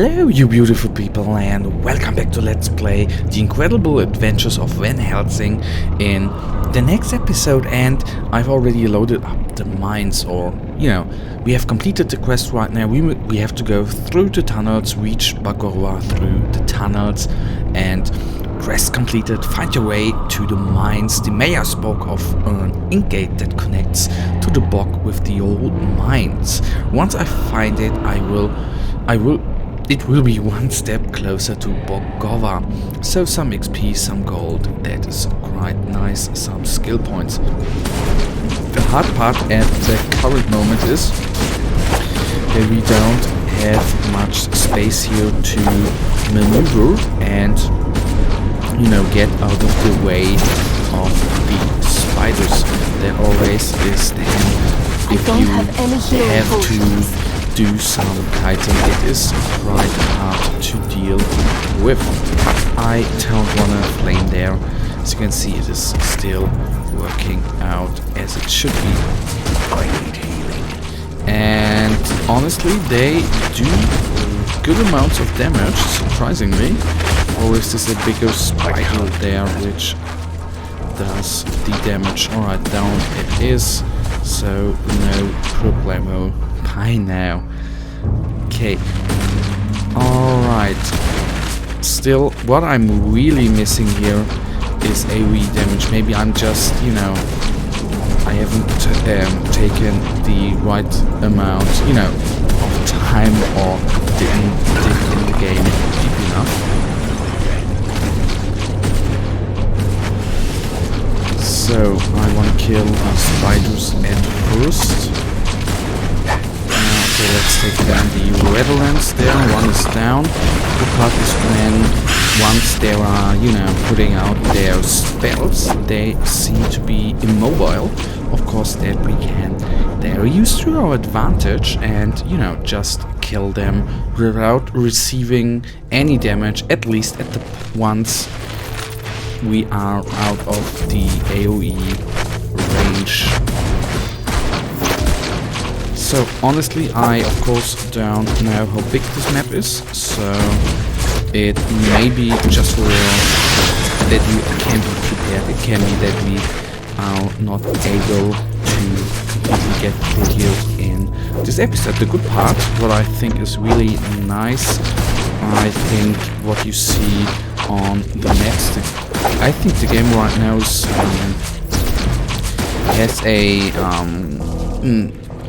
Hello you beautiful people and welcome back to Let's Play The Incredible Adventures of Van Helsing in the next episode. And I've already loaded up the mines, or we have completed the quest right now. We have to go through the tunnels, reach Bagorwa through the tunnels, and quest completed, find your way to the mines. The mayor spoke of an ink-gate that connects to the bog with the old mines. Once I find it, it will be one step closer to Bogova. So some XP, some gold, that is quite nice, some skill points. The hard part at the current moment is that we don't have much space here to maneuver and get out of the way of the spiders. That always is the hand. If you have to do some kiting, it is quite hard to deal with. I don't want to flame there. As you can see, it is still working out as it should be. I need healing. And honestly, they do good amounts of damage, surprisingly. Or is this a bigger spider there which does the damage? Alright, down it is, so no problemo. By now. Okay. Alright. Still, what I'm really missing here is AoE damage. Maybe I'm just, I haven't taken the right amount, of time, or didn't dig in the game deep enough. So, I want to kill the spiders at first. So let's take down the redolence there. One is down. The part is when once they are, putting out their spells, they seem to be immobile. Of course, that we can use to our advantage and, just kill them without receiving any damage, at least at the once we are out of the AoE range. So honestly, I of course don't know how big this map is, so it may be just for that we can be prepared. It can be that we are not able to completely get through here in this episode. The good part, what I think is really nice, I think what you see on the maps, I think the game right now is,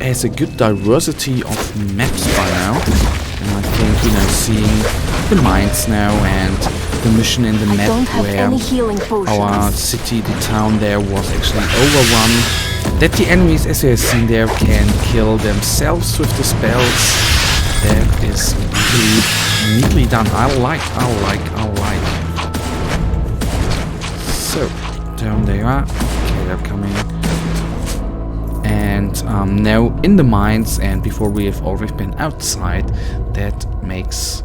has a good diversity of maps by now, and I think seeing the mines now and the mission in the map where our city, the town there was actually overrun, that the enemies, as you have seen there, can kill themselves with the spells. That is really neatly done. I like. So down they are. Okay, they're coming. And now in the mines, and before we have already been outside, that makes,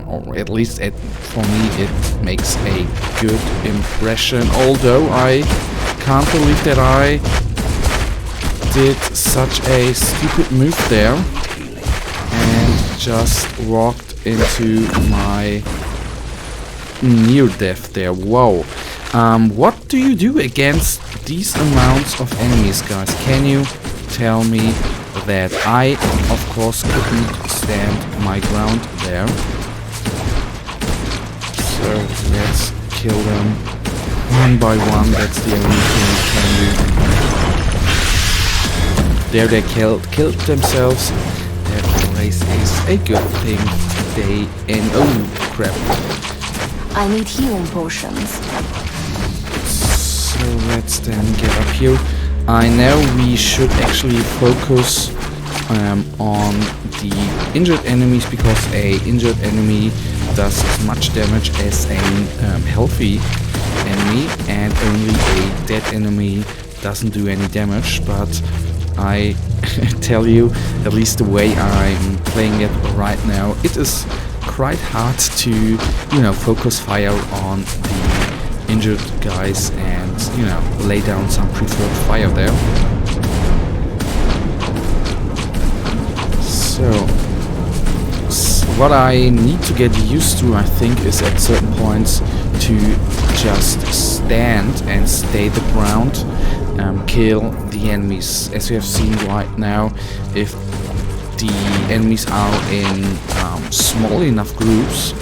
or at least for me, it makes a good impression. Although I can't believe that I did such a stupid move there and just walked into my near death there. Whoa. What do you do against these amounts of enemies, guys? Can you tell me that? I, of course, couldn't stand my ground there. So let's kill them one by one. That's the only thing we can do. There they killed themselves. That always is a good thing. Oh crap. I need healing potions. So let's then get up here. I know we should actually focus on the injured enemies, because a injured enemy does as much damage as a healthy enemy, and only a dead enemy doesn't do any damage. But I tell you, at least the way I'm playing it right now, it is quite hard to focus fire on the injured guys and lay down some preferred fire there. So what I need to get used to, I think, is at certain points to just stand and stay the ground, kill the enemies. As you have seen right now, if the enemies are in small enough groups,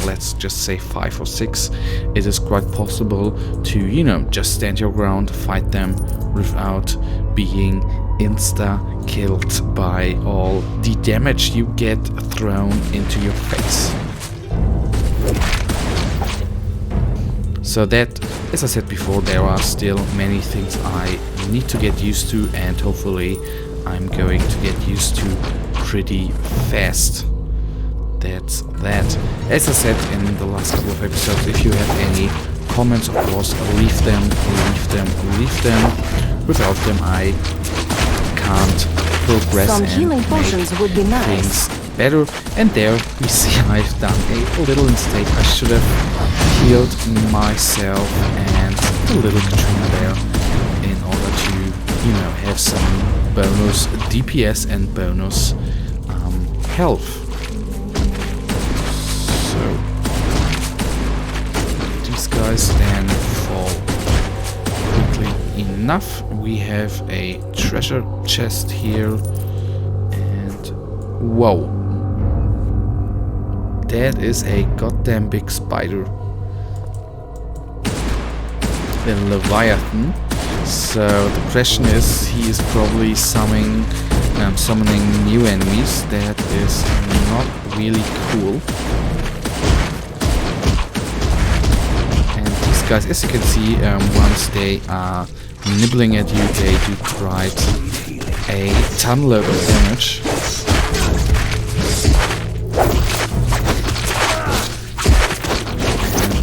let's just say 5 or 6, it is quite possible to, you know, just stand your ground, fight them without being insta-killed by all the damage you get thrown into your face. So that, as I said before, there are still many things I need to get used to, and hopefully I'm going to get used to pretty fast. That's that. As I said in the last couple of episodes, if you have any comments, of course, leave them. Without them, I can't progress Some healing and potions make would be nice. things better. And there we see I've done a little mistake. I should have healed myself and the little Katrina there in order to, you know, have some bonus DPS and bonus health. So these guys then fall quickly enough. We have a treasure chest here, and whoa, that is a goddamn big spider. The Leviathan. So the question is, he is probably summoning new enemies. That is not really cool. And these guys, as you can see, once they are nibbling at you, they do quite a ton-load of damage. And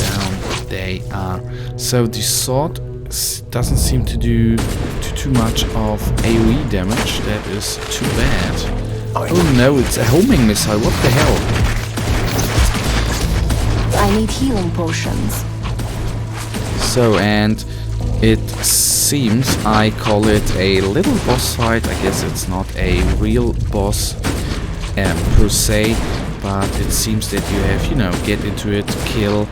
down they are. So the sword doesn't seem to do too much of AoE damage. That is too bad. Oh no, it's a homing missile. What the hell? I need healing potions. So, and it seems I call it a little boss fight. I guess it's not a real boss per se, but it seems that you have, you know, get into it, kill,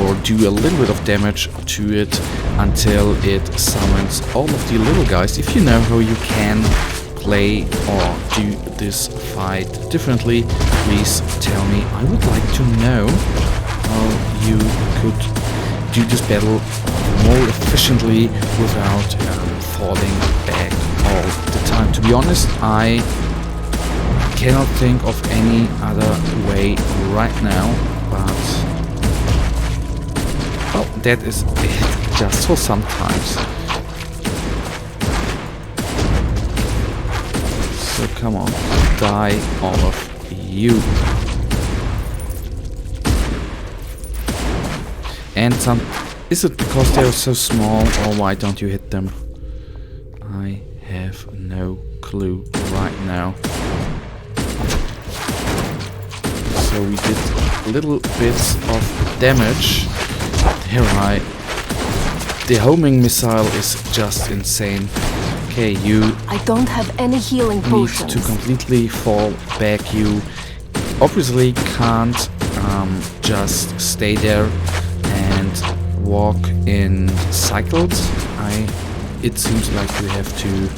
or do a little bit of damage to it until it summons all of the little guys. If you know how you can play or do this fight differently, please tell me. I would like to know how you could do this battle more efficiently without falling back all the time. To be honest, I cannot think of any other way right now, but oh, that is it just for sometimes. So come on, die all of you. And some, is it because they're so small, or why don't you hit them? I have no clue right now. So we did little bits of damage. Here the homing missile is just insane. Okay, you I don't have any healing need potions. to completely fall back. You obviously can't just stay there and walk in cycles. It seems like you have to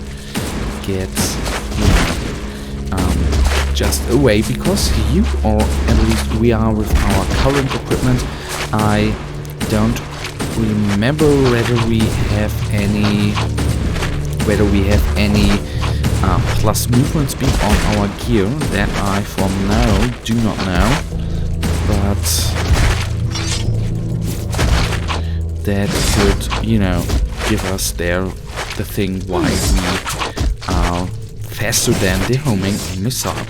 get, you know, just away, because you, or at least we are with our current equipment, I don't remember whether we have any plus movement speed on our gear. That I for now do not know, but that could, you know, give us the thing why we are faster than the homing missile.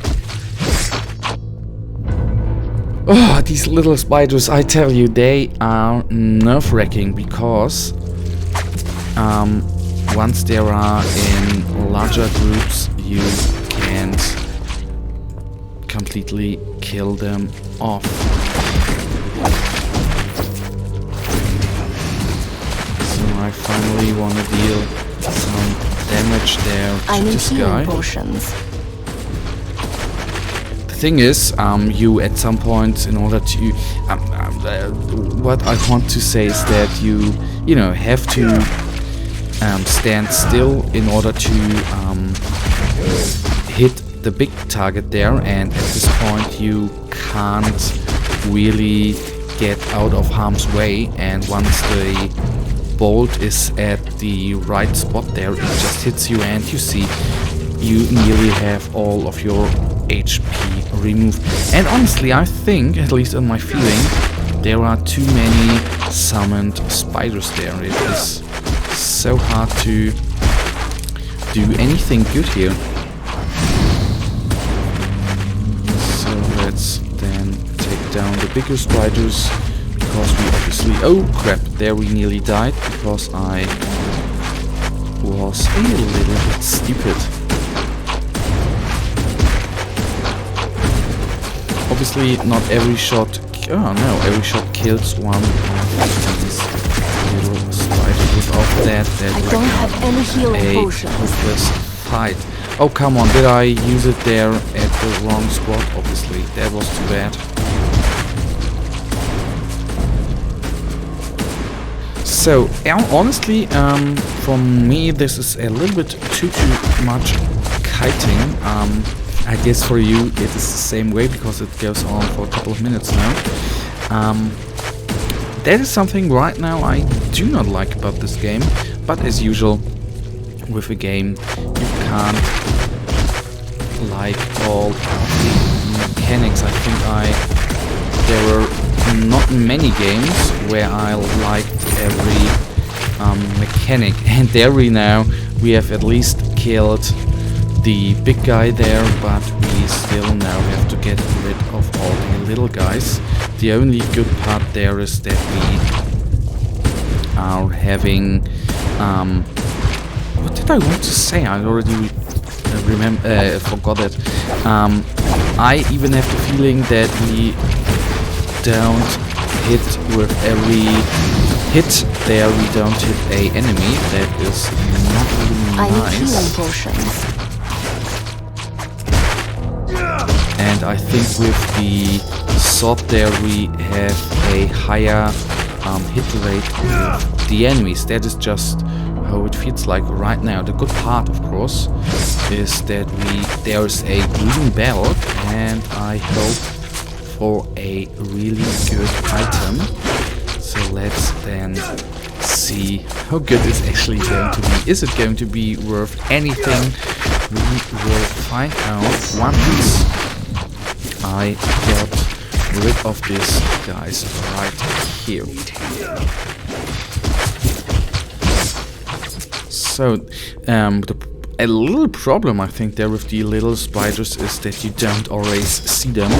Oh, these little spiders, I tell you, they are nerve-wracking, because once they are in larger groups, you can't completely kill them off. So I finally want to deal some damage there to I need this healing guy. potions. The thing is, you at some point, in order to, what I want to say is that you know, have to stand still in order to hit the big target there, and at this point you can't really get out of harm's way, and once the bolt is at the right spot there, it just hits you, and you see you nearly have all of your HP removed. And honestly, I think, at least in my feeling, there are too many summoned spiders there. It is so hard to do anything good here. So let's then take down the bigger spiders, because we obviously... Oh crap, there we nearly died because I was a little bit stupid. Obviously not every shot... Oh no, every shot kills one of these little spiders. Without that, I don't have any healing potions. Hopeless fight. Oh come on, did I use it there at the wrong spot? Obviously, that was too bad. So, honestly, for me this is a little bit too much kiting. I guess for you it is the same way, because it goes on for a couple of minutes now. That is something right now I do not like about this game, but as usual with a game, you can't like all the mechanics. I think there were not many games where I liked every mechanic, and there we have at least killed the big guy there, but we still now have to get rid of all the little guys. The only good part there is that we are having what did I want to say? I already forgot it. I even have the feeling that we don't hit with every hit there, we don't hit a enemy. That is not really nice. I need healing potions. And I think with the sword there we have a higher hit rate with the enemies. That is just how it feels like right now. The good part, of course, is that there is a green belt, and I hope for a really good item. So let's then see how good it's actually going to be. Is it going to be worth anything? We will find out once I get rid of these guys right here. So, a little problem I think there with the little spiders is that you don't always see them,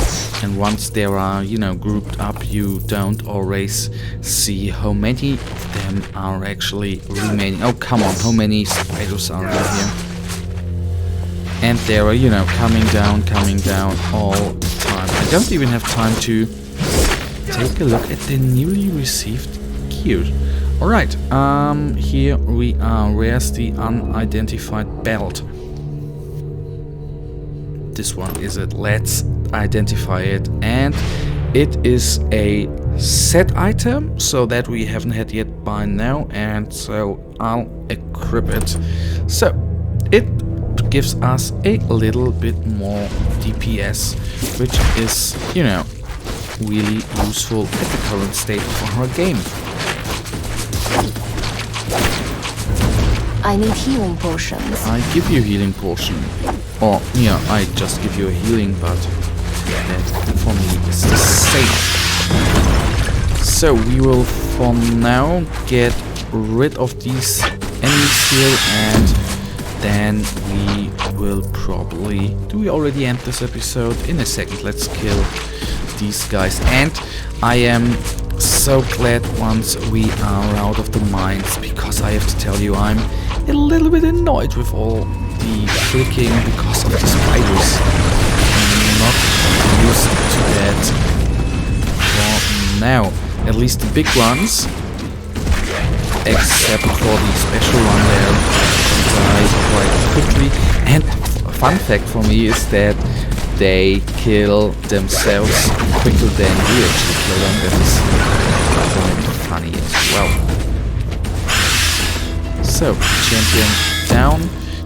and once they are, you know, grouped up, you don't always see how many of them are actually remaining. Oh come on, how many spiders are there here? And they are, you know, coming down all the time. I don't even have time to take a look at the newly received gear. Alright, here we are. Where's the unidentified belt? This one is it. Let's identify it. And it is a set item, so that we haven't had yet by now. And so I'll equip it. So, it gives us a little bit more DPS, which is, you know, really useful at the current state of our game. I need healing potions. I give you a healing potion. Or, yeah, I just give you a healing, but that for me is the same. So we will for now get rid of these enemies here, and then we will probably... Do we already end this episode? In a second, let's kill these guys. And I am so glad once we are out of the mines, because I have to tell you, I'm a little bit annoyed with all the flicking because of the spiders. I'm not used to that for now. At least the big ones, except for the special one there, die quite quickly. And fun fact for me is that they kill themselves quicker than we actually kill them. That is quite funny as well. So, champion down.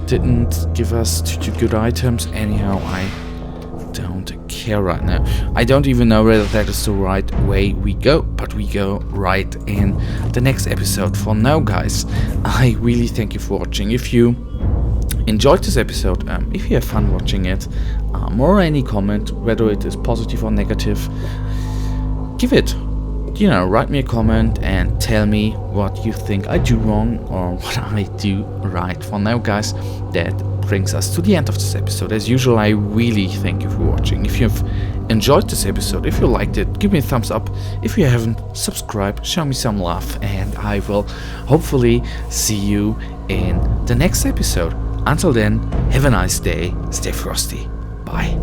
Didn't give us two good items. Anyhow, I don't care right now. I don't even know whether that is the right way we go, but we go right in the next episode. For now, guys, I really thank you for watching. If you enjoyed this episode, if you have fun watching it, or any comment, whether it is positive or negative, give it. Write me a comment and tell me what you think I do wrong or what I do right. For now, guys, that brings us to the end of this episode. As usual, I really thank you for watching. If you've enjoyed this episode, if you liked it, give me a thumbs up. If you haven't, subscribe, show me some love, and I will hopefully see you in the next episode. Until then, have a nice day, stay frosty, bye.